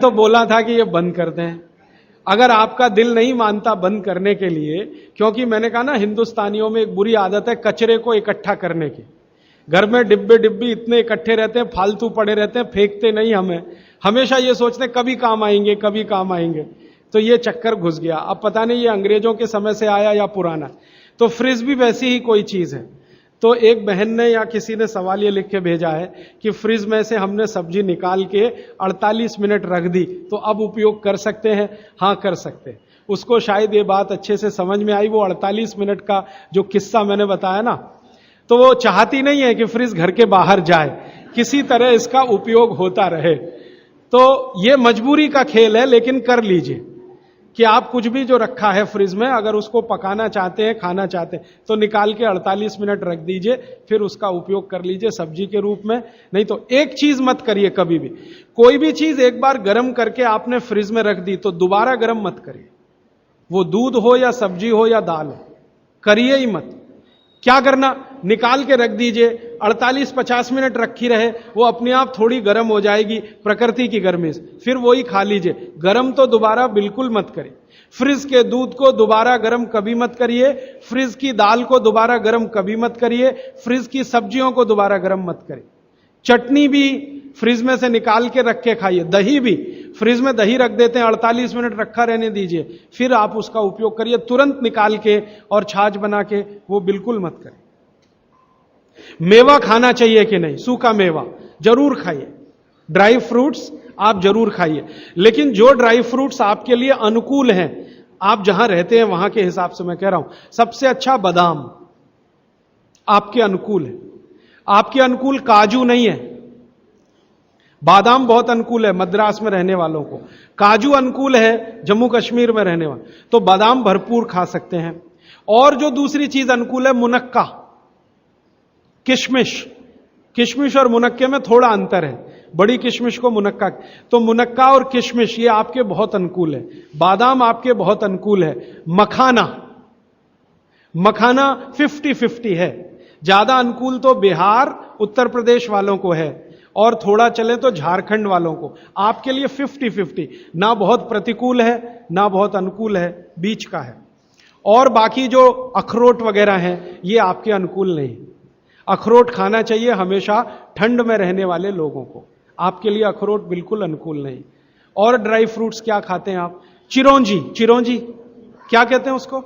तो बोला था कि ये बंद कर दें। अगर आपका दिल नहीं मानता बंद करने के लिए, क्योंकि मैंने कहा ना हिंदुस्तानियों में एक बुरी आदत है कचरे को इकट्ठा करने की। घर में डिब्बे डिब्बी इतने इकट्ठे रहते हैं, फालतू पड़े रहते हैं, फेंकते नहीं हमें, हमेशा ये सोचते हैं कभी काम आएंगे कभी काम आएंगे। तो ये चक्कर घुस गया। अब पता नहीं ये अंग्रेजों के समय से आया या पुराना। तो फ्रिज भी वैसी ही कोई चीज है। तो एक बहन ने या किसी ने सवाल ये लिख के भेजा है कि फ्रिज में से हमने सब्जी निकाल के 48 मिनट रख दी तो अब उपयोग कर सकते हैं? हाँ कर सकते हैं। उसको शायद ये बात अच्छे से समझ में आई। वो 48 मिनट का जो किस्सा मैंने बताया ना, तो वो चाहती नहीं है कि फ्रिज घर के बाहर जाए, किसी तरह इसका उपयोग होता रहे। तो ये मजबूरी का खेल है, लेकिन कर लीजिए कि आप कुछ भी जो रखा है फ्रिज में, अगर उसको पकाना चाहते हैं, खाना चाहते हैं, तो निकाल के 48 मिनट रख दीजिए, फिर उसका उपयोग कर लीजिए सब्जी के रूप में। नहीं तो एक चीज मत करिए कभी भी, कोई भी चीज एक बार गर्म करके आपने फ्रिज में रख दी तो दोबारा गर्म मत करिए। वो दूध हो या सब्जी हो या दाल हो, करिए ही मत। क्या करना, निकाल के रख दीजिए, 48-50 मिनट रखी रहे, वो अपने आप थोड़ी गर्म हो जाएगी प्रकृति की गर्मी से, फिर वही खा लीजिए। गर्म तो दोबारा बिल्कुल मत करिए। फ्रिज के दूध को दोबारा गर्म कभी मत करिए, फ्रिज की दाल को दोबारा गर्म कभी मत करिए, फ्रिज की सब्जियों को दोबारा गर्म मत करिए। चटनी भी फ्रिज में से निकाल के रख के खाइए। दही भी फ्रिज में दही रख देते हैं, 48 मिनट रखा रहने दीजिए, फिर आप उसका उपयोग करिए। तुरंत निकाल के और छाछ बना के वो बिल्कुल मत करें। मेवा खाना चाहिए कि नहीं? सूखा मेवा जरूर खाइए, ड्राई फ्रूट्स आप जरूर खाइए, लेकिन जो ड्राई फ्रूट्स आपके लिए अनुकूल हैं, आप जहां रहते हैं वहां के हिसाब से मैं कह रहा हूं। सबसे अच्छा बादाम आपके अनुकूल है, आपके अनुकूल काजू नहीं है। बादाम बहुत अनुकूल है मद्रास में रहने वालों को, काजू अनुकूल है जम्मू कश्मीर में रहने वाले, तो बादाम भरपूर खा सकते हैं। और जो दूसरी चीज अनुकूल है, मुनक्का, किशमिश। किशमिश और मुनक्के में थोड़ा अंतर है, बड़ी किशमिश को मुनक्का, तो मुनक्का और किशमिश ये आपके बहुत अनुकूल है। बादाम आपके बहुत अनुकूल है। मखाना, मखाना 50-50 है। ज्यादा अनुकूल तो बिहार उत्तर प्रदेश वालों को है, और थोड़ा चले तो झारखंड वालों को। आपके लिए 50-50, ना बहुत प्रतिकूल है ना बहुत अनुकूल है, बीच का है। और बाकी जो अखरोट वगैरह हैं ये आपके अनुकूल नहीं। अखरोट खाना चाहिए हमेशा ठंड में रहने वाले लोगों को, आपके लिए अखरोट बिल्कुल अनुकूल नहीं। और ड्राई फ्रूट्स क्या खाते हैं आप? चिरौंजी, चिरौंजी क्या कहते हैं उसको?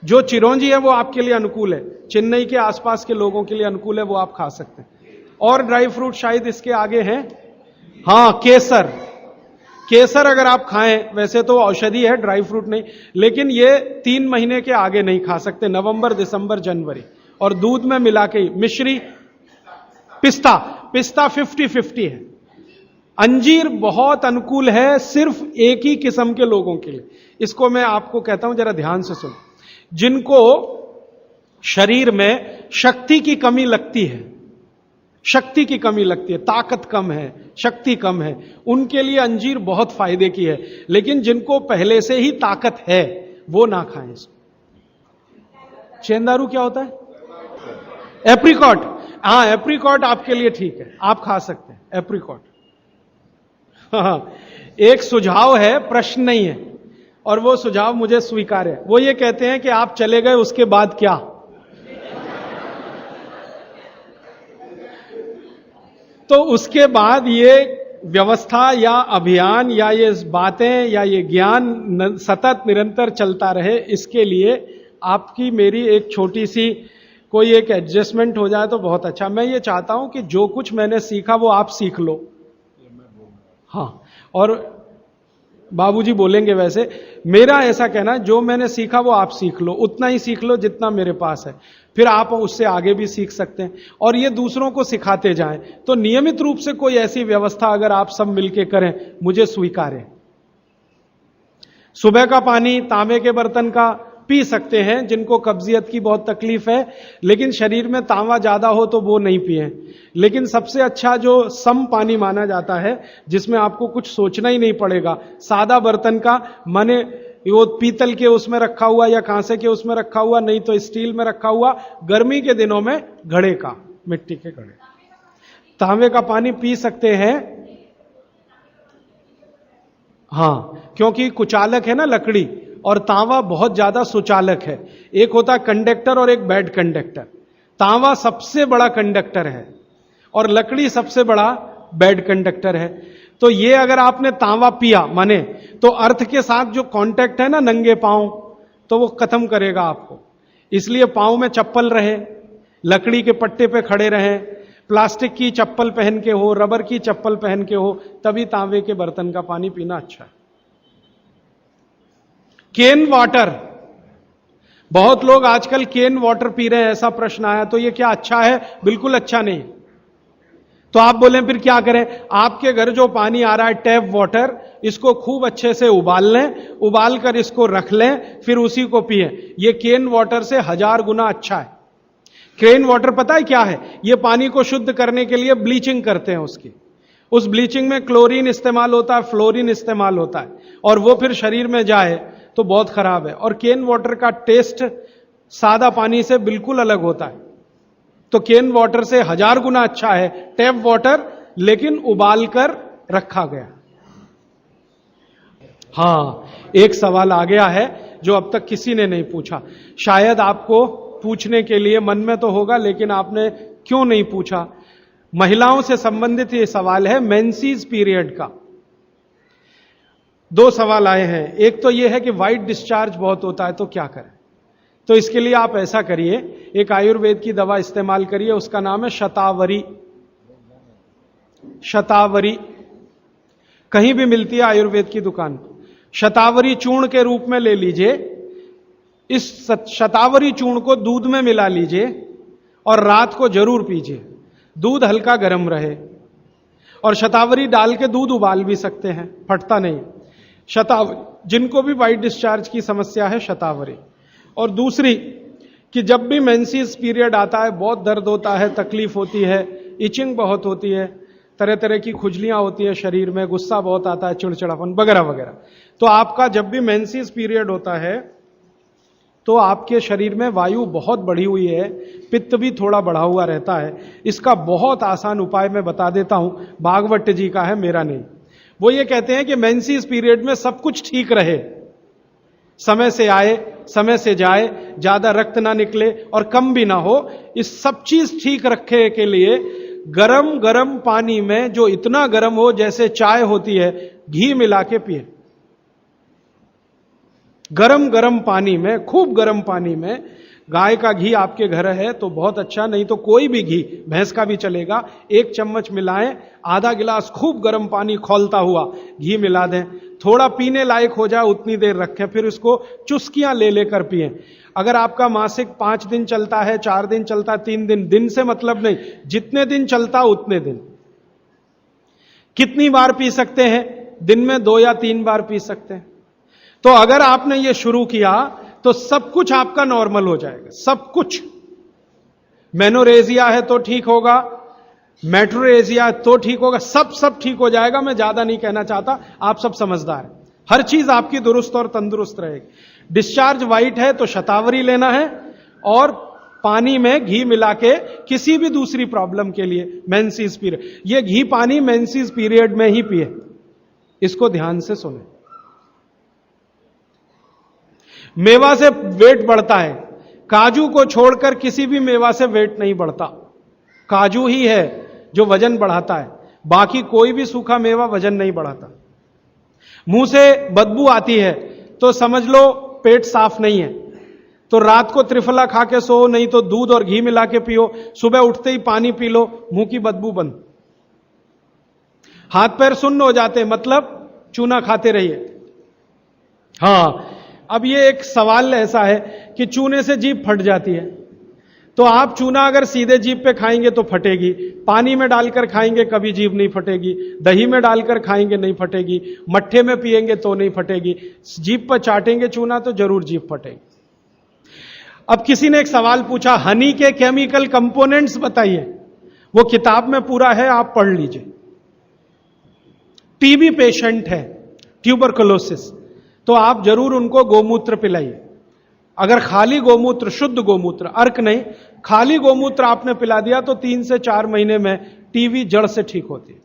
जो चिरौंजी है वो आपके लिए अनुकूल है, चेन्नई के आसपास के लोगों के लिए अनुकूल है, वो आप खा सकते हैं। और ड्राई फ्रूट शायद इसके आगे हैं, हां केसर। केसर अगर आप खाएं, वैसे तो औषधि है, ड्राई फ्रूट नहीं, लेकिन ये 3 महीने के आगे नहीं खा सकते, नवंबर दिसंबर जनवरी, और दूध में मिला के। मिश्री, पिस्ता, पिस्ता 50-50 है। अंजीर बहुत अनुकूल है सिर्फ एक ही किस्म के लोगों के लिए। इसको मैं आपको कहता हूं, जरा ध्यान से सुनो। जिनको शरीर में शक्ति की कमी लगती है, शक्ति की कमी लगती है, ताकत कम है, शक्ति कम है, उनके लिए अंजीर बहुत फायदे की है। लेकिन जिनको पहले से ही ताकत है वो ना खाएं इसको। चेंदारू क्या होता है? एप्रिकॉट, हाँ एप्रिकॉट आपके लिए ठीक है, आप खा सकते हैं एप्रिकॉट। हाँ, एक सुझाव है, प्रश्न नहीं है, और वो सुझाव मुझे स्वीकार है। वो ये कहते हैं कि आप चले गए उसके बाद क्या? तो उसके बाद ये व्यवस्था या अभियान या ये बातें या ये ज्ञान सतत निरंतर चलता रहे, इसके लिए आपकी मेरी एक छोटी सी कोई एक एडजस्टमेंट हो जाए तो बहुत अच्छा। मैं ये चाहता हूं कि जो कुछ मैंने सीखा वो आप सीख लो। हाँ, और बाबूजी बोलेंगे वैसे, मेरा ऐसा कहना है जो मैंने सीखा वो आप सीख लो, उतना ही सीख लो जितना मेरे पास है, फिर आप उससे आगे भी सीख सकते हैं और ये दूसरों को सिखाते जाएं। तो नियमित रूप से कोई ऐसी व्यवस्था अगर आप सब मिलके करें, मुझे स्वीकार है। सुबह का पानी तांबे के बर्तन का पी सकते हैं जिनको कब्जियत की बहुत तकलीफ है, लेकिन शरीर में तांबा ज्यादा हो तो वो नहीं पिए। लेकिन सबसे अच्छा जो सम पानी माना जाता है, जिसमें आपको कुछ सोचना ही नहीं पड़ेगा, सादा बर्तन का, माने वो पीतल के उसमें रखा हुआ या कांसे के उसमें रखा हुआ, नहीं तो स्टील में रखा हुआ, गर्मी के दिनों में घड़े का, मिट्टी के घड़े, तांबे का पानी पी सकते हैं। हाँ, क्योंकि कुचालक है ना लकड़ी, और तांवा बहुत ज्यादा सुचालक है। एक होता है कंडक्टर और एक बैड कंडक्टर। तांवा सबसे बड़ा कंडक्टर है और लकड़ी सबसे बड़ा बैड कंडक्टर है। तो ये अगर आपने तांवा पिया माने, तो अर्थ के साथ जो कांटेक्ट है ना नंगे पांव, तो वो खत्म करेगा आपको। इसलिए पांव में चप्पल रहे, लकड़ी के पट्टे पे खड़े रहें, प्लास्टिक की चप्पल पहन के हो, रबर की चप्पल पहन के हो, तभी तांबे के बर्तन का पानी पीना अच्छा है। केन वाटर, बहुत लोग आजकल केन वाटर पी रहे हैं, ऐसा प्रश्न आया। तो ये क्या अच्छा है? बिल्कुल अच्छा नहीं। तो आप बोले फिर क्या करें? आपके घर जो पानी आ रहा है टैप वाटर, इसको खूब अच्छे से उबाल लें, उबाल कर इसको रख लें, फिर उसी को पिएं। ये केन वाटर से 1000 गुना अच्छा है। केन वाटर पता है क्या है? ये पानी को शुद्ध करने के लिए ब्लीचिंग करते हैं उसकी। उस ब्लीचिंग में क्लोरीन इस्तेमाल होता है, फ्लोरीन इस्तेमाल होता है, और वो फिर शरीर में जाए तो बहुत खराब है। और केन वाटर का टेस्ट सादा पानी से बिल्कुल अलग होता है। तो केन वाटर से 1000 गुना अच्छा है टैप वाटर, लेकिन उबाल कर रखा गया। हां, एक सवाल आ गया है जो अब तक किसी ने नहीं पूछा। शायद आपको पूछने के लिए मन में तो होगा, लेकिन आपने क्यों नहीं पूछा? महिलाओं से संबंधित यह सवाल है, मेंसेस पीरियड का। 2 सवाल आए हैं। एक तो यह है कि वाइट डिस्चार्ज बहुत होता है, तो क्या करें? तो इसके लिए आप ऐसा करिए, एक आयुर्वेद की दवा इस्तेमाल करिए, उसका नाम है शतावरी। शतावरी कहीं भी मिलती है आयुर्वेद की दुकान। शतावरी चूर्ण के रूप में ले लीजिए। इस शतावरी चूर्ण को दूध में मिला लीजिए और रात को जरूर पीजिए। दूध हल्का गर्म रहे, और शतावरी डाल के दूध उबाल भी सकते हैं, फटता नहीं। शतावरी, जिनको भी वाइट डिस्चार्ज की समस्या है, शतावरी। और दूसरी कि जब भी मेंसेस पीरियड आता है, बहुत दर्द होता है, तकलीफ होती है, इचिंग बहुत होती है, तरह तरह की खुजलियां होती है शरीर में, गुस्सा बहुत आता है, चिड़चिड़ापन वगैरह वगैरह। तो आपका जब भी मेंसेस पीरियड होता है तो आपके शरीर में वायु बहुत बढ़ी हुई है, पित्त भी थोड़ा बढ़ा हुआ रहता है। इसका बहुत आसान उपाय मैं बता देता हूं, भागवत जी का है, मेरा नहीं। वो ये कहते हैं कि मेंसेस पीरियड में सब कुछ ठीक रहे, समय से आए, समय से जाए, ज्यादा रक्त ना निकले और कम भी ना हो। इस सब चीज ठीक रखने के लिए गरम गरम पानी में, जो इतना गरम हो जैसे चाय होती है, घी मिला के पिए। गरम गरम पानी में, खूब गरम पानी में, गाय का घी आपके घर है तो बहुत अच्छा, नहीं तो कोई भी घी, भैंस का भी चलेगा, 1 चम्मच मिलाएं, आधा गिलास खूब गर्म पानी खौलता हुआ घी मिला दें, थोड़ा पीने लायक हो जाए उतनी देर रखें, फिर उसको चुस्कियां ले लेकर पिएं। अगर आपका मासिक 5 दिन चलता है, 4 दिन चलता है, 3 दिन, दिन से मतलब नहीं, जितने दिन चलता उतने दिन। कितनी बार पी सकते हैं? दिन में 2 या 3 बार पी सकते हैं। तो अगर आपने ये शुरू किया तो सब कुछ आपका नॉर्मल हो जाएगा, सब कुछ। मेनोरेजिया है तो ठीक होगा, मेट्रोरेजिया तो ठीक होगा, सब ठीक हो जाएगा। मैं ज्यादा नहीं कहना चाहता, आप सब समझदार हैं। हर चीज आपकी दुरुस्त और तंदुरुस्त रहेगी। डिस्चार्ज वाइट है तो शतावरी लेना है, और पानी में घी मिला के, किसी भी दूसरी प्रॉब्लम के लिए, मेंसेस पीरियड, ये घी पानी मेंसेस पीरियड में ही पिए। इसको ध्यान से सुने। मेवा से वेट बढ़ता है, काजू को छोड़कर किसी भी मेवा से वेट नहीं बढ़ता। काजू ही है जो वजन बढ़ाता है, बाकी कोई भी सूखा मेवा वजन नहीं बढ़ाता। मुंह से बदबू आती है तो समझ लो पेट साफ नहीं है, तो रात को त्रिफला खा के सो, नहीं तो दूध और घी मिला के पियो, सुबह उठते ही पानी पी लो, मुंह की बदबू बंद। हाथ पैर सुन्न हो जाते, मतलब चूना खाते रहिए। हां, अब ये एक सवाल ऐसा है कि चूने से जीभ फट जाती है, तो आप चूना अगर सीधे जीभ पे खाएंगे तो फटेगी, पानी में डालकर खाएंगे कभी जीभ नहीं फटेगी, दही में डालकर खाएंगे नहीं फटेगी, मट्ठे में पिएंगे तो नहीं फटेगी, जीभ पर चाटेंगे चूना तो जरूर जीभ फटेगी। अब किसी ने एक सवाल पूछा, हनी के केमिकल कंपोनेंट्स बताइए। वो किताब में पूरा है, आप पढ़ लीजिए। टीबी पेशेंट है, ट्यूबरकुलोसिस, तो आप जरूर उनको गोमूत्र पिलाइए। अगर खाली गोमूत्र, शुद्ध गोमूत्र, अर्क नहीं, खाली गोमूत्र आपने पिला दिया तो 3 से 4 महीने में टीबी जड़ से ठीक होती है।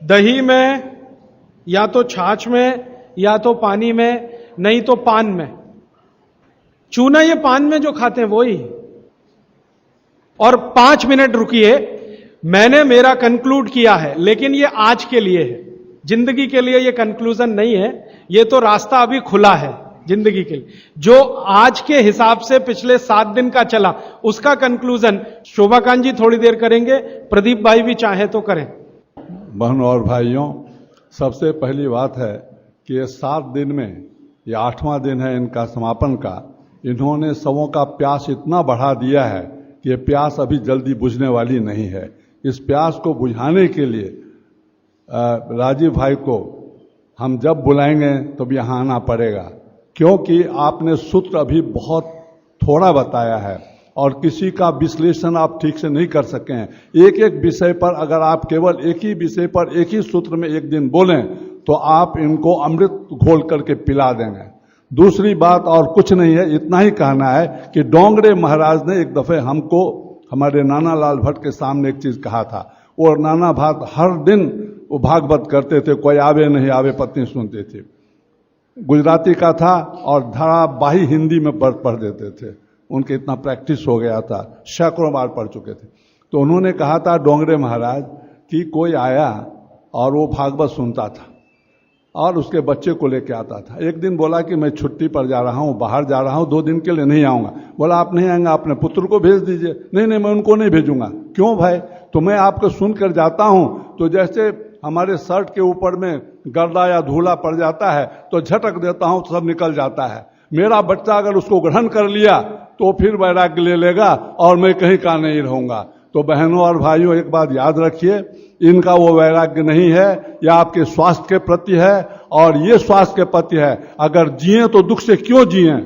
दही में या तो छाछ में, या तो पानी में, नहीं तो पान में। चूना ये पान में जो खाते हैं वही। और 5 मिनट रुकिए, मैंने मेरा कंक्लूड किया है, लेकिन ये आज के लिए है, जिंदगी के लिए ये कंक्लूजन नहीं है। ये तो रास्ता अभी खुला है जिंदगी के लिए। जो आज के हिसाब से पिछले 7 दिन का चला, उसका कंक्लूजन शोभाकांत जी थोड़ी देर करेंगे, प्रदीप भाई भी चाहे तो करें। बहनों और भाइयों, सबसे पहली बात है कि ये 7 दिन में ये 8वां दिन है इनका समापन का। इन्होंने सबों का प्यास इतना बढ़ा दिया है कि ये प्यास अभी जल्दी बुझने वाली नहीं है। इस प्यास को बुझाने के लिए राजीव भाई को हम जब बुलाएंगे तब यहाँ आना पड़ेगा, क्योंकि आपने सूत्र अभी बहुत थोड़ा बताया है और किसी का विश्लेषण आप ठीक से नहीं कर सके हैं। एक एक विषय पर अगर आप केवल एक ही विषय पर एक ही सूत्र में एक दिन बोलें तो आप इनको अमृत घोल करके पिला देंगे। दूसरी बात और कुछ नहीं है, इतना ही कहना है कि डोंगरे महाराज ने एक दफे हमको हमारे नाना लाल भट्ट के सामने एक चीज कहा था। और नाना भाट हर दिन वो भागवत करते थे, कोई आवे नहीं आवे पत्नी सुनते थे। गुजराती का था और धारावाही हिंदी में पढ़ देते थे, उनके इतना प्रैक्टिस हो गया था, सैकड़ों बार पढ़ चुके थे। तो उन्होंने कहा था डोंगरे महाराज कि कोई आया और वो भागवत सुनता था और उसके बच्चे को लेके आता था। एक दिन बोला कि मैं छुट्टी पर जा रहा हूँ, बाहर जा रहा हूँ, 2 दिन के लिए नहीं आऊँगा। बोला आप नहीं आएंगे, अपने पुत्र को भेज दीजिए। नहीं नहीं, मैं उनको नहीं भेजूंगा। क्यों भाई? तो मैं आपको सुनकर जाता हूँ तो जैसे हमारे शर्ट के ऊपर में गर्दा या धूला पड़ जाता है तो झटक देता हूँ तो सब निकल जाता है। मेरा बच्चा अगर उसको ग्रहण कर लिया तो फिर वैराग्य ले लेगा और मैं कहीं का नहीं रहूंगा। तो बहनों और भाइयों, एक बात याद रखिए, इनका वो वैराग्य नहीं है, यह आपके स्वास्थ्य के प्रति है और ये स्वास्थ्य के प्रति है। अगर जिए तो दुख से क्यों जिए,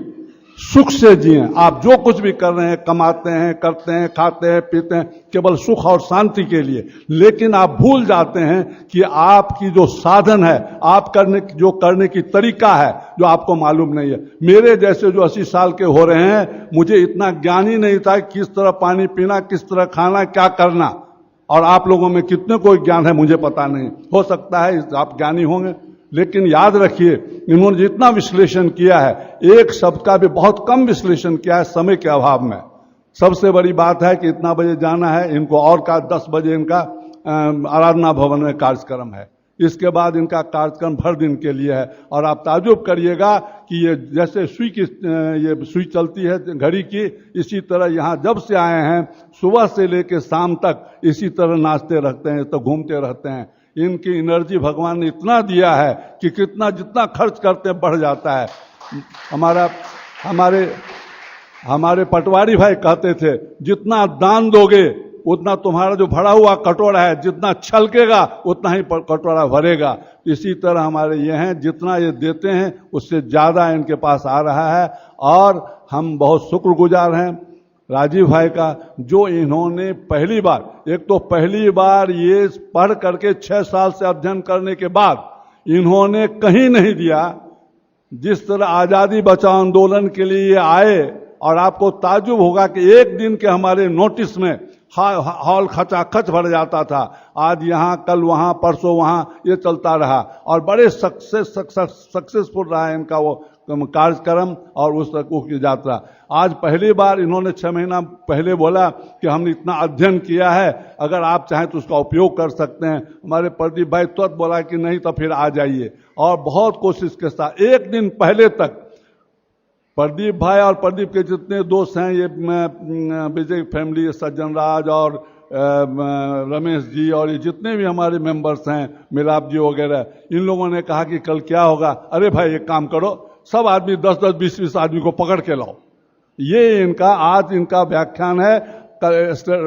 सुख से जिए। आप जो कुछ भी कर रहे हैं, कमाते हैं, करते हैं, खाते हैं, पीते हैं, केवल सुख और शांति के लिए। लेकिन आप भूल जाते हैं कि आपकी जो साधन है, आप करने की तरीका है, जो आपको मालूम नहीं है। मेरे जैसे जो 80 साल के हो रहे हैं, मुझे इतना ज्ञान ही नहीं था किस तरह पानी पीना, किस तरह खाना, क्या करना। और आप लोगों में कितने को ज्ञान है मुझे पता नहीं, हो सकता है आप ज्ञानी होंगे। लेकिन याद रखिए, इन्होंने जितना विश्लेषण किया है, एक शब्द का भी बहुत कम विश्लेषण किया है समय के अभाव में। सबसे बड़ी बात है कि इतना बजे जाना है इनको, और का 10 बजे इनका आराधना भवन में कार्यक्रम है। इसके बाद इनका कार्यक्रम भर दिन के लिए है। और आप ताजुब करिएगा कि ये जैसे सुई चलती है घड़ी की, इसी तरह यहाँ जब से आए हैं सुबह से लेकर शाम तक इसी तरह नाचते रहते हैं, तो घूमते रहते हैं। इनकी एनर्जी भगवान ने इतना दिया है कि जितना खर्च करते बढ़ जाता है। हमारे पटवारी भाई कहते थे, जितना दान दोगे उतना तुम्हारा जो भरा हुआ कटोरा है, जितना छलकेगा उतना ही कटोरा भरेगा। इसी तरह हमारे ये हैं, जितना ये देते हैं उससे ज्यादा इनके पास आ रहा है। और हम बहुत शुक्रगुजार हैं राजीव भाई का, जो इन्होंने पहली बार ये पढ़ करके 6 साल से अध्ययन करने के बाद इन्होंने कहीं नहीं दिया। जिस तरह आजादी बचाओ आंदोलन के लिए ये आए, और आपको ताज्जुब होगा कि एक दिन के हमारे नोटिस में हॉल खचाखच भर जाता था। आज यहाँ, कल वहाँ, परसों वहाँ, ये चलता रहा और बड़े सक्सेसफुल रहा है इनका वो कार्यक्रम और उस तक की यात्रा। आज पहली बार इन्होंने 6 महीना पहले बोला कि हमने इतना अध्ययन किया है, अगर आप चाहें तो उसका उपयोग कर सकते हैं। हमारे प्रदीप भाई तुरंत बोला कि नहीं तो फिर आ जाइए, और बहुत कोशिश के साथ एक दिन पहले तक प्रदीप भाई और प्रदीप के जितने दोस्त हैं, ये विजय फैमिली, सज्जन राज और रमेश जी और ये जितने भी हमारे मेंबर्स हैं, मिलाप जी वगैरह, इन लोगों ने कहा कि कल क्या होगा। अरे भाई एक काम करो, सब आदमी 10-10, 20-20 आदमी को पकड़ के लाओ। ये आज इनका व्याख्यान है।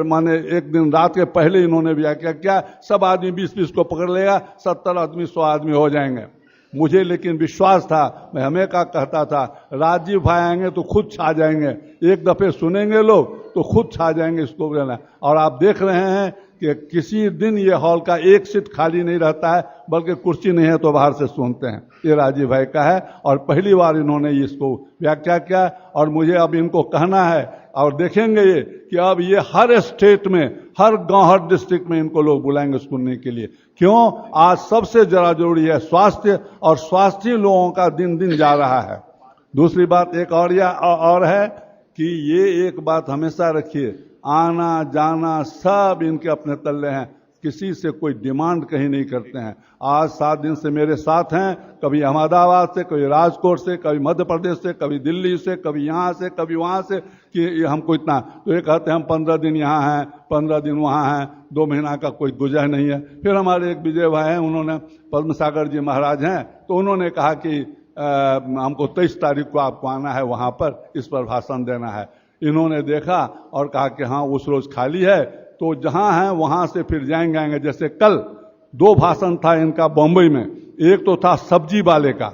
माने एक दिन रात के पहले इन्होंने व्याख्या किया, सब आदमी 20-20 को पकड़ लेगा, 70 आदमी 100 आदमी हो जाएंगे। मुझे लेकिन विश्वास था, मैं हमेशा कहता था राजीव भाई आएंगे तो खुद छा जाएंगे, एक दफे सुनेंगे लोग तो खुद छा जाएंगे इसको कहना। और आप देख रहे हैं कि किसी दिन ये हॉल का एक सीट खाली नहीं रहता है, बल्कि कुर्सी नहीं है तो बाहर से सुनते हैं। ये राजीव भाई का है और पहली बार इन्होंने इसको व्याख्या किया और मुझे अब इनको कहना है और देखेंगे ये कि अब ये हर स्टेट में, हर गांव, हर डिस्ट्रिक्ट में इनको लोग बुलाएंगे सुनने के लिए। क्यों? आज सबसे जरा जरूरी है स्वास्थ्य, और स्वास्थ्य लोगों का दिन दिन जा रहा है। दूसरी बात एक और है कि ये एक बात हमेशा रखिए, आना जाना सब इनके अपने तल्ले हैं, किसी से कोई डिमांड कहीं नहीं करते हैं। आज 7 दिन से मेरे साथ हैं, कभी अहमदाबाद से, कभी राजकोट से, कभी मध्य प्रदेश से, कभी दिल्ली से, कभी यहाँ से, कभी वहाँ से, कि हमको इतना, तो ये कहते हैं हम 15 दिन यहाँ हैं, 15 दिन वहाँ हैं, 2 महीना का कोई गुजर नहीं है। फिर हमारे एक विजय भाई हैं, उन्होंने, पद्म सागर जी महाराज हैं, तो उन्होंने कहा कि हमको 23 तारीख को आपको आना है, वहाँ पर इस पर भाषण देना है। इन्होंने देखा और कहा कि हाँ उस रोज खाली है, तो जहां है वहां से फिर जाएंगे। जैसे कल 2 भाषण था इनका बम्बई में, एक तो था सब्जी वाले का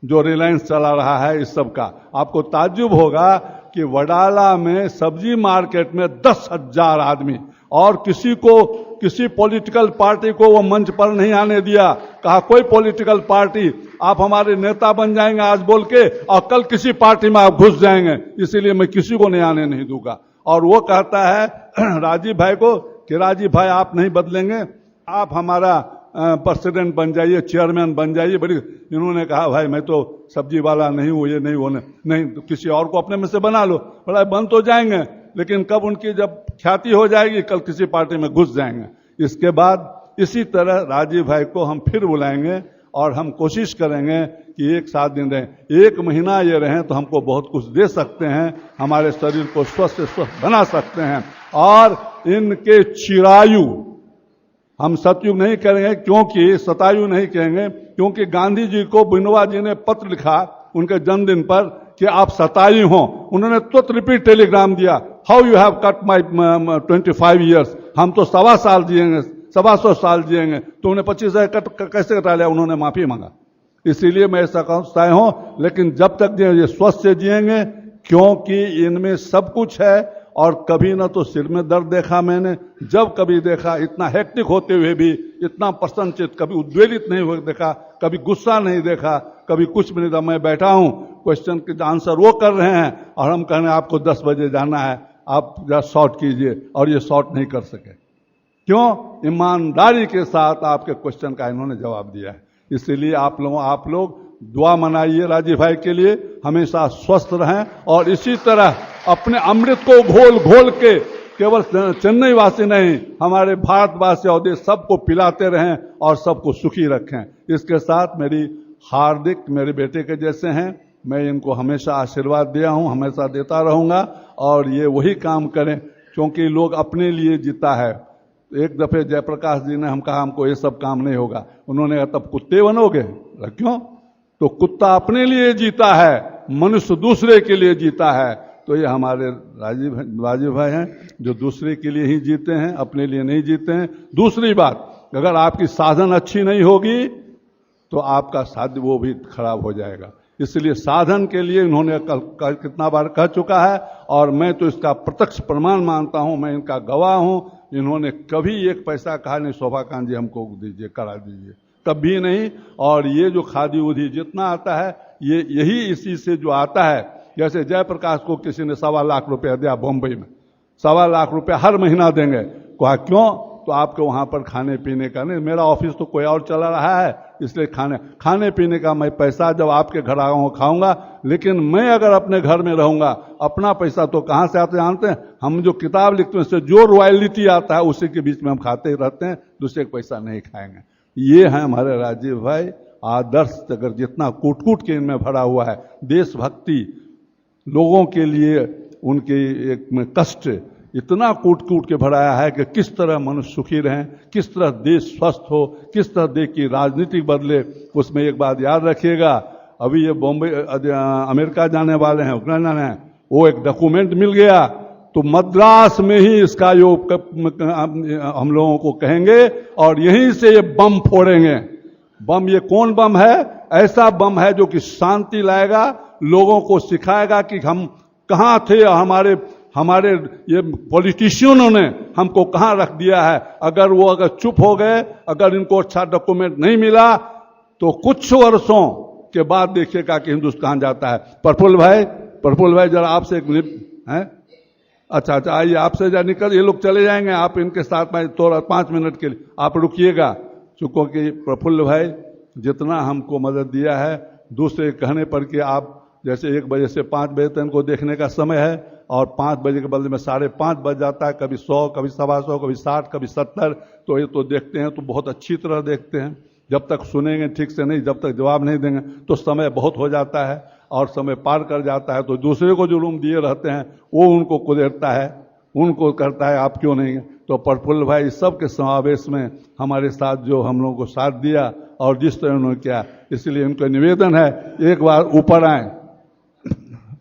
जो रिलायंस चला रहा है इस सब का। आपको ताज्जुब होगा कि वडाला में सब्जी मार्केट में 10,000 आदमी, और किसी पॉलिटिकल पार्टी को वो मंच पर नहीं आने दिया। कहा कोई पॉलिटिकल पार्टी, आप हमारे नेता बन जाएंगे आज बोल के, और कल किसी पार्टी में आप घुस जाएंगे, इसीलिए मैं किसी को नहीं आने नहीं दूंगा। और वो कहता है राजीव भाई को कि राजीव भाई आप नहीं बदलेंगे, आप हमारा प्रेसिडेंट बन जाइए, चेयरमैन बन जाइए। बड़ी इन्होंने कहा भाई मैं तो सब्जी वाला नहीं हूं, ये नहीं होने, नहीं तो किसी और को अपने में से बना लो। बड़ा बन तो जाएंगे, लेकिन कब उनकी जब ख्याति हो जाएगी, कल किसी पार्टी में घुस जाएंगे। इसके बाद इसी तरह राजीव भाई को हम फिर बुलाएंगे और हम कोशिश करेंगे कि 1-7 दिन रहें, 1 महीना ये रहें तो हमको बहुत कुछ दे सकते हैं, हमारे शरीर को स्वस्थ से स्वस्थ बना सकते हैं। और इनके चिरायु हम सतयुग नहीं करेंगे, क्योंकि शतायु नहीं कहेंगे, क्योंकि गांधी जी को बिनोबा जी ने पत्र लिखा उनके जन्मदिन पर कि आप शतायु हो। उन्होंने तुरंत रिपीट टेलीग्राम दिया, how you have cut my 25 years, हम तो 1.25 साल जिएंगे, 125 साल जिएंगे, तो उन्हें 25 कैसे कटा लिया? उन्होंने माफी मांगा। इसीलिए मैं ऐसा कहता हूं, लेकिन जब तक ये स्वस्थ से जिएंगे, क्योंकि इनमें सब कुछ है। और कभी ना तो सिर में दर्द देखा मैंने, जब कभी देखा इतना हेक्टिक होते हुए भी इतना प्रसन्नचित, कभी उद्वेलित नहीं हुए देखा, कभी गुस्सा नहीं देखा, कभी कुछ भी नहीं था। मैं बैठा हूं, क्वेश्चन के आंसर वो कर रहे हैं और हम कह रहे हैं आपको 10 बजे जाना है, आप जरा शॉर्ट कीजिए, और ये शॉर्ट नहीं कर सके। क्यों? ईमानदारी के साथ आपके क्वेश्चन का इन्होंने जवाब दिया है। इसीलिए आप लोग दुआ मनाइए राजीव भाई के लिए, हमेशा स्वस्थ रहें, और इसी तरह अपने अमृत को घोल घोल के केवल चेन्नई वासी नहीं, हमारे भारतवासी और देश सबको पिलाते रहें और सबको सुखी रखें। इसके साथ मेरी हार्दिक, मेरे बेटे के जैसे हैं, मैं इनको हमेशा आशीर्वाद दिया हूं, हमेशा देता रहूंगा, और ये वही काम करें, क्योंकि लोग अपने लिए जीता है। एक दफे जयप्रकाश जी ने हम कहा हमको ये सब काम नहीं होगा, उन्होंने कहा तब कुत्ते बनोगे? क्यों? तो कुत्ता अपने लिए जीता है, मनुष्य दूसरे के लिए जीता है। तो ये हमारे राजीव भाई हैं जो दूसरे के लिए ही जीते हैं, अपने लिए नहीं जीते हैं। दूसरी बात, अगर आपकी साधन अच्छी नहीं होगी तो आपका साध्य वो भी खराब हो जाएगा। इसलिए साधन के लिए इन्होंने कल कितना बार कह चुका है, और मैं तो इसका प्रत्यक्ष प्रमाण मानता हूं, मैं इनका गवाह हूं। इन्होंने कभी 1 पैसा कहा नहीं शोभाकांत जी हमको दीजिए, करा दीजिए, कभी नहीं। और ये जो खादी उदी जितना आता है, ये यही इसी से जो आता है। जैसे जयप्रकाश को किसी ने 1.25 लाख रुपया दिया बम्बई में, 1.25 लाख रुपया हर महीना देंगे। कहा क्यों? तो आपके वहां पर खाने पीने का नहीं, मेरा ऑफिस तो कोई और चला रहा है, इसलिए खाने पीने का मैं पैसा जब आपके घर आऊंगा खाऊंगा, लेकिन मैं अगर अपने घर में रहूंगा, अपना पैसा तो कहां से आता जानते हैं? हम जो किताब लिखते हैं उससे जो रॉयल्टी आता है उसी के बीच में हम खाते रहते हैं, दूसरे का पैसा नहीं खाएंगे। ये है हमारे राजीव भाई। आदर्श अगर जितना कूट कूट के इनमें भरा हुआ है, देशभक्ति, लोगों के लिए उनके एक में कष्ट इतना कूट कूट के भराया है कि किस तरह मनुष्य सुखी रहें, किस तरह देश स्वस्थ हो, किस तरह देश की राजनीति बदले। उसमें एक बात याद रखिएगा, अभी ये बॉम्बे अमेरिका जाने वाले हैं, उक्रेन जाने हैं, वो एक डॉक्यूमेंट मिल गया तो मद्रास में ही इसका जो हम लोगों को कहेंगे और यहीं से ये बम फोड़ेंगे। बम ये कौन बम है? ऐसा बम है जो कि शांति लाएगा, लोगों को सिखाएगा कि हम कहां थे, हमारे हमारे ये पॉलिटिशियनों ने हमको कहां रख दिया है। अगर चुप हो गए, अगर इनको अच्छा डॉक्यूमेंट नहीं मिला तो कुछ वर्षों के बाद देखिएगा कि हिंदुस्तान जाता है। प्रफुल्ल भाई जरा आपसे एक मिनट है। अच्छा आइए, आपसे जरा निकल, ये लोग चले जाएंगे, आप इनके साथ में थोड़ा 5 मिनट के लिए आप रुकिएगा। चूंकि प्रफुल्ल भाई जितना हमको मदद दिया है, दूसरे कहने पर कि आप जैसे 1 बजे से 5 बजे तक इनको देखने का समय है और 5 बजे के बदले में 5:30 बज जाता है, कभी 100, कभी 125, कभी 60, कभी 70, तो ये तो देखते हैं तो बहुत अच्छी तरह देखते हैं। जब तक सुनेंगे ठीक से नहीं, जब तक जवाब नहीं देंगे तो समय बहुत हो जाता है और समय पार कर जाता है, तो दूसरे को जो रूम दिए रहते हैं वो उनको कुदेरता है, उनको करता है आप क्यों नहीं। तो प्रफुल्ल भाई इस सब के समावेश में हमारे साथ जो हम लोगों को साथ दिया और जिस तरह उन्होंने किया, इसलिए उनका निवेदन है एक बार ऊपर आए।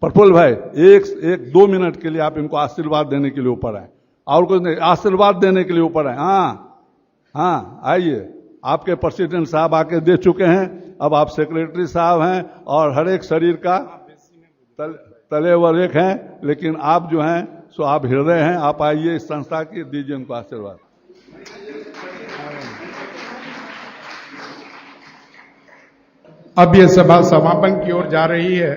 प्रफुल्ल भाई 1-2 मिनट के लिए आप इनको आशीर्वाद देने के लिए ऊपर आए, और कुछ नहीं, आशीर्वाद देने के लिए ऊपर आए। हाँ आइए, आपके प्रेसिडेंट साहब आके दे चुके हैं, अब आप सेक्रेटरी साहब हैं और हर एक शरीर का तलेवर एक हैं, लेकिन आप जो हैं सो आप हृदय हैं। आप आइए इस संस्था की, दीजिए उनको आशीर्वाद। अब ये सभा समापन की ओर जा रही है।